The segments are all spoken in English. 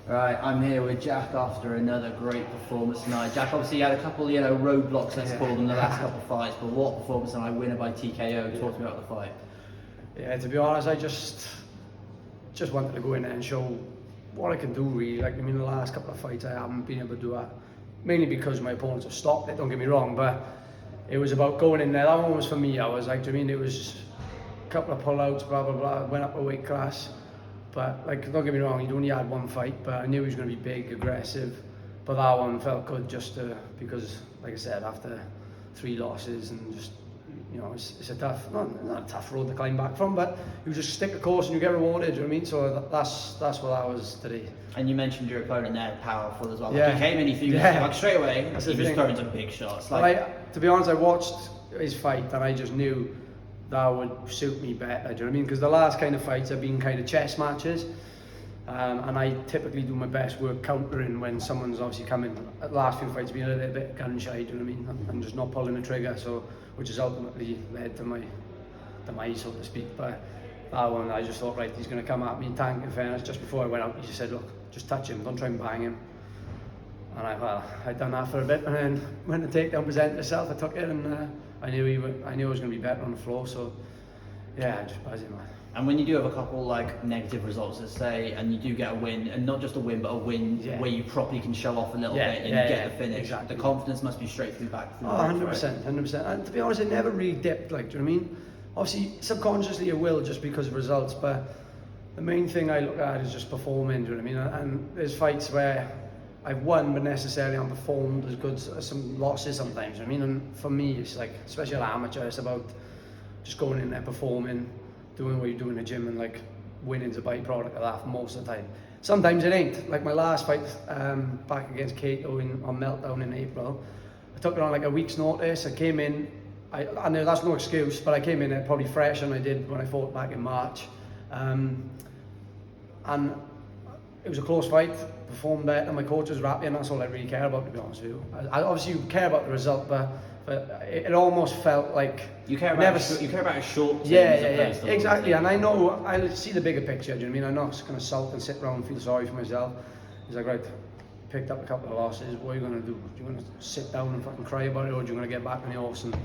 Right, I'm here with Jack after another great performance tonight. Jack, obviously you had a couple, roadblocks, let's call them, in the last couple of fights, but what performance tonight, winner by TKO, talk to me about the fight. Yeah, to be honest, I just wanted to go in there and show what I can do, really. Like, I mean, the last couple of fights I haven't been able to do that, mainly because my opponents have stopped it, don't get me wrong, but it was about going in there. That one was for me. I was like, do you mean it was a couple of pull-outs, blah, blah, blah, went up a weight class. But, like, don't get me wrong, he'd only had one fight, but I knew he was going to be big, aggressive. But that one felt good just because, like I said, after 3 losses and just, it's a tough, not a tough road to climb back from, but you just stick the course and you get rewarded, you know what I mean? So that's what that was today. And you mentioned your opponent there, powerful as well. Yeah. He came in, he threw like straight away, he was throwing some big shots. To be honest, I watched his fight and I just knew that would suit me better, do you know what I mean? Because the last kind of fights have been kind of chess matches, and I typically do my best work countering when someone's obviously coming. The last few fights been a little bit gun shy, do you know what I mean? And just not pulling the trigger, so which has ultimately led to my demise, so to speak. But that one, I just thought, right, he's going to come at me, tank. In fairness, just before I went out, he just said, look, just touch him, don't try and bang him. And I'd done that for a bit, and then when the takedown presented itself, I took it, and I knew I was going to be better on the floor. So yeah, just buzzing, man. And when you do have a couple negative results, let's say, and you do get a win, and not just a win, but a win where you properly can show off a little bit and you get the finish, exactly. The confidence must be straight through back. Oh, 100%, 100%. And to be honest, I never really dipped, do you know what I mean? Obviously, subconsciously it will just because of results, but the main thing I look at is just performing, do you know what I mean? And there's fights where I've won, but necessarily haven't performed as good as some losses sometimes. I mean, and for me, it's like, especially at amateur, it's about just going in there, performing, doing what you do in the gym, and winning's a byproduct of that most of the time. Sometimes it ain't. Like my last fight back against Kato on Meltdown in April, I took it on a week's notice. I came in, I know that's no excuse, but I came in probably fresher than I did when I fought back in March. And it was a close fight, performed better, and my coach was happy, and that's all I really care about, to be honest with you. Obviously, you care about the result, but it almost felt like you care about a short term. Yeah, exactly. And I know I see the bigger picture. Do you know what I mean? I'm not just going to sulk and sit around and feel sorry for myself. He's like, right, picked up a couple of losses. What are you going to do? Do you want to sit down and fucking cry about it, or do you want to get back on the horse? And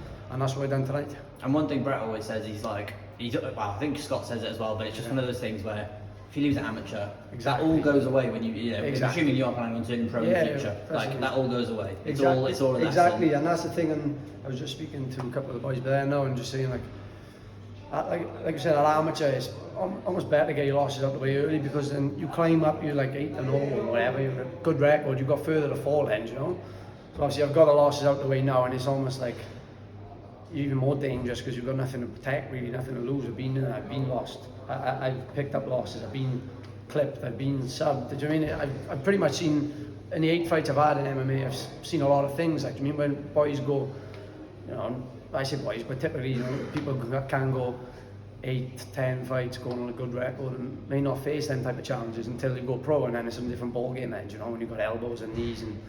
that's what I done tonight. And one thing Brett always says, well, I think Scott says it as well, but it's just one of those things where if you lose an amateur, that all goes away when assuming you are planning on turning pro in the future, that all goes away. It's all in that exactly, and that's the thing. And I was just speaking to a couple of the boys there now, and just saying like I said, at amateur, it's almost better to get your losses out the way early, because then you climb up, you're like 8-0 or whatever, you've got a good record, you've got further to fall then, you know. So obviously I've got the losses out the way now, and it's almost like even more dangerous because you've got nothing to protect, really, nothing to lose. I've been lost. I've picked up losses. I've been clipped. I've been subbed. Do you know what I mean? I've pretty much seen, in the 8 fights I've had in MMA, I've seen a lot of things. Like, do you mean when boys go, I say boys, but typically, people can go 8-10 fights going on a good record and may not face them type of challenges until you go pro, and then it's a different ball game then, when you've got elbows and knees and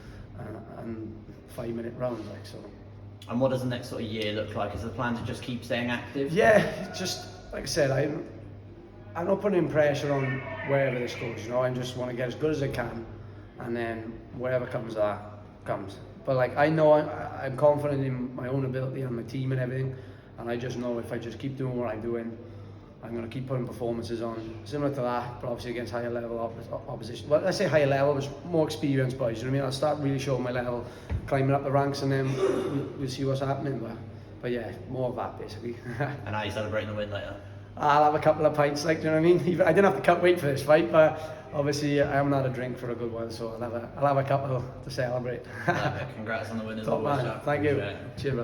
5-minute rounds, so. And what does the next sort of year look like? Is the plan to just keep staying active? Yeah, just like I said, I'm not putting pressure on wherever this goes. I just want to get as good as I can, and then whatever comes, that comes. But I know I'm confident in my own ability and my team and everything, and I just know if I just keep doing what I'm doing, I'm going to keep putting performances on similar to that, but obviously against higher level opposition. Well, let's say higher level, but more experienced boys. You know what I mean? I'll start really showing my level, climbing up the ranks, and then we'll see what's happening. But yeah, more of that basically. And how are you celebrating the win later? I'll have a couple of pints, do you know what I mean? I didn't have to cut weight for this fight, but obviously I haven't had a drink for a good while, so I'll have a couple to celebrate. Congrats on the win as Top always, man. Jack. Thank you. Cheers, brother.